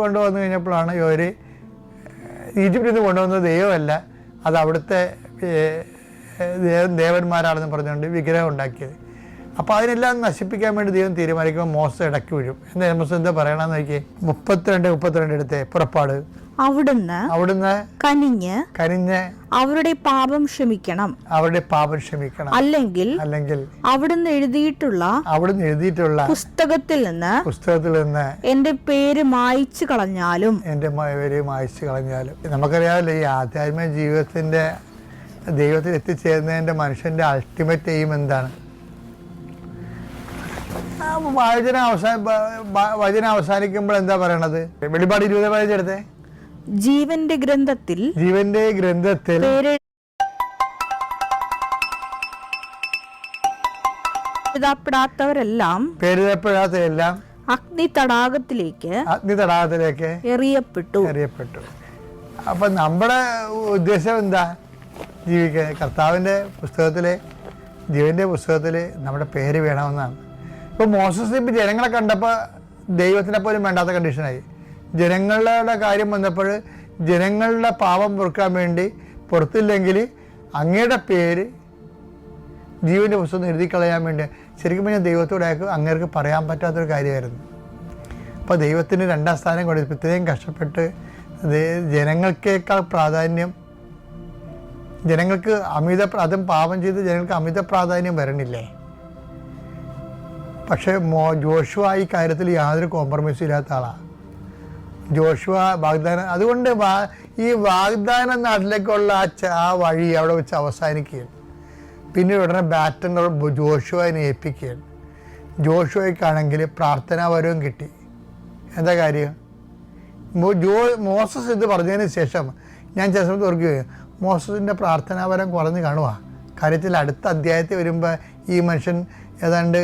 കൊണ്ടുവന്നു കഴിഞ്ഞപ്പോഴാണ് ഇവർ ഈജിപ്തിൽ നിന്ന് കൊണ്ടുവന്നത് ദൈവമല്ല, അത് അവിടുത്തെ ദേവന്മാരാണെന്ന് പറഞ്ഞുകൊണ്ട് വിഗ്രഹം ഉണ്ടാക്കിയത്. അപ്പോൾ അതിനെല്ലാം നശിപ്പിക്കാൻ വേണ്ടി ദൈവം തീരുമാനിക്കുമ്പോൾ മോശ ഇടയ്ക്ക് വീഴും. മോശ എന്താ പറയണമെന്ന് നോക്കിയേ, 32 എടുത്തേ പുറപ്പാട്. അവിടുന്ന് കനിഞ്ഞ് അവരുടെ പാപം ക്ഷമിക്കണം, അല്ലെങ്കിൽ അവിടുന്ന് എഴുതിയിട്ടുള്ള പുസ്തകത്തിൽ നിന്ന് എന്റെ പേര് മായ്ച്ചു കളഞ്ഞാലും നമുക്കറിയാമല്ലോ, ഈ ആധ്യാത്മിക ജീവിതത്തിന്റെ ദൈവത്തിൽ എത്തിച്ചേരുന്നതിന്റെ മനുഷ്യന്റെ അൾട്ടിമേറ്റ് എയിം എന്താണ്? വചനം അവസാനിക്കുമ്പോൾ എന്താ പറയണത്? വെളിപാട് 20 എടുത്തേ. ജീവന്റെ ഗ്രന്ഥത്തിൽ പേരെഴുതപ്പെടാത്തവരെല്ലാം അഗ്നി തടാകത്തിലേക്ക് എറിയപ്പെട്ടു. അപ്പൊ നമ്മുടെ ഉദ്ദേശം എന്താ? ജീവിക്കാൻ കർത്താവിന്റെ പുസ്തകത്തിലെ, ജീവന്റെ പുസ്തകത്തില് നമ്മുടെ പേര് വേണമെന്നാണ്. ഇപ്പൊ മോസസ് ഇപ്പൊ ജനങ്ങളെ കണ്ടപ്പോൾ ദൈവത്തിനെ പോലും വേണ്ടാത്ത കണ്ടീഷനായി. ജനങ്ങളുടെ കാര്യം വന്നപ്പോൾ ജനങ്ങളുടെ പാപം പൊറുക്കാൻ വേണ്ടി പുറത്തില്ലെങ്കിൽ അങ്ങയുടെ പേര് ജീവൻ്റെ പുസ്തകം എഴുതി കളയാൻ വേണ്ടി ശരിക്കും പറഞ്ഞാൽ ദൈവത്തോടെ അങ്ങേർക്ക് പറയാൻ പറ്റാത്തൊരു കാര്യമായിരുന്നു. അപ്പോൾ ദൈവത്തിന് 2ാം സ്ഥാനം കൊടുത്തു. ഇത്രയും കഷ്ടപ്പെട്ട് ജനങ്ങൾക്കേക്കാൾ പ്രാധാന്യം, ജനങ്ങൾക്ക് അതും പാപം ചെയ്ത് ജനങ്ങൾക്ക് അമിത പ്രാധാന്യം വരണില്ലേ? പക്ഷേ ജോഷുവ ഈ കാര്യത്തിൽ യാതൊരു കോംപ്രമൈസും ഇല്ലാത്ത ആളാണ്. ജോഷുവ വാഗ്ദാനം, അതുകൊണ്ട് ഈ വാഗ്ദാന നാട്ടിലേക്കുള്ള ആ വഴി അവിടെ വെച്ച് അവസാനിക്കുകയാണ്. പിന്നെ ഉടനെ ബാറ്റൻ ജോഷുവനെ ഏൽപ്പിക്കുകയാണ്. ജോഷുവയ്ക്കാണെങ്കിൽ പ്രാർത്ഥനാപരവും കിട്ടി. എന്താ കാര്യം? മോസസ് ഇത് പറഞ്ഞതിന് ശേഷം ഞാൻ ചില സമയത്ത് ഓർക്കുകയും മോസസിൻ്റെ പ്രാർത്ഥനാപരം കുറഞ്ഞ് കാണുക. കാര്യത്തിൽ അടുത്ത അധ്യായത്തിൽ വരുമ്പോൾ ഈ മനുഷ്യൻ ഏതാണ്ട്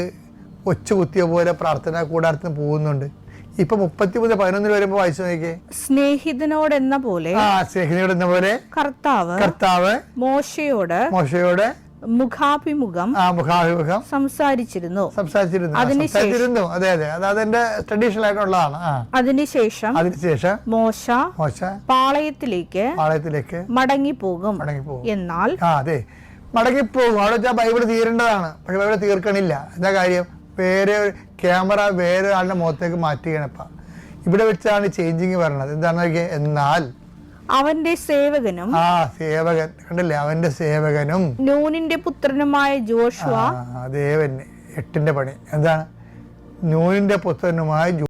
ഒച്ച കുത്തിയ പോലെ പ്രാർത്ഥനാ കൂടാരത്തിന് പോകുന്നുണ്ട്. ഇപ്പൊ 30-11 വരുമ്പോ വായിച്ചു നോക്കിയേ. സ്നേഹിതനോടെന്ന പോലെ കർത്താവ് മോശയോട് മുഖാഭിമുഖം സംസാരിച്ചിരുന്നു. അതെ അതെന്റെ ട്രഡീഷണൽ ആയിട്ടുള്ളതാണ്. അതിനുശേഷം മോശ പാളയത്തിലേക്ക് മടങ്ങിപ്പോകും. എന്നാൽ അതെ മടങ്ങിപ്പോകും. അവിടെ വെച്ചാൽ ബൈബിൾ തീരേണ്ടതാണ്, പക്ഷെ ബൈബിൾ തീർക്കണില്ല. എന്താ കാര്യം? ക്യാമറ വേറെ ആളുടെ മുഖത്തേക്ക് മാറ്റുകയാണിപ്പ. ഇവിടെ വെച്ചാണ് ചേഞ്ചിങ് പറയണത്. എന്താണെന്ന് നോക്കിയേ. എന്നാൽ അവന്റെ സേവകനും കണ്ടില്ലേ, അവന്റെ സേവകനും നൂനിന്റെ പുത്രനുമായ ജോഷുവ, ദേവന് 8ന്റെ പണി എന്താണ്? നൂനിന്റെ പുത്രനുമായ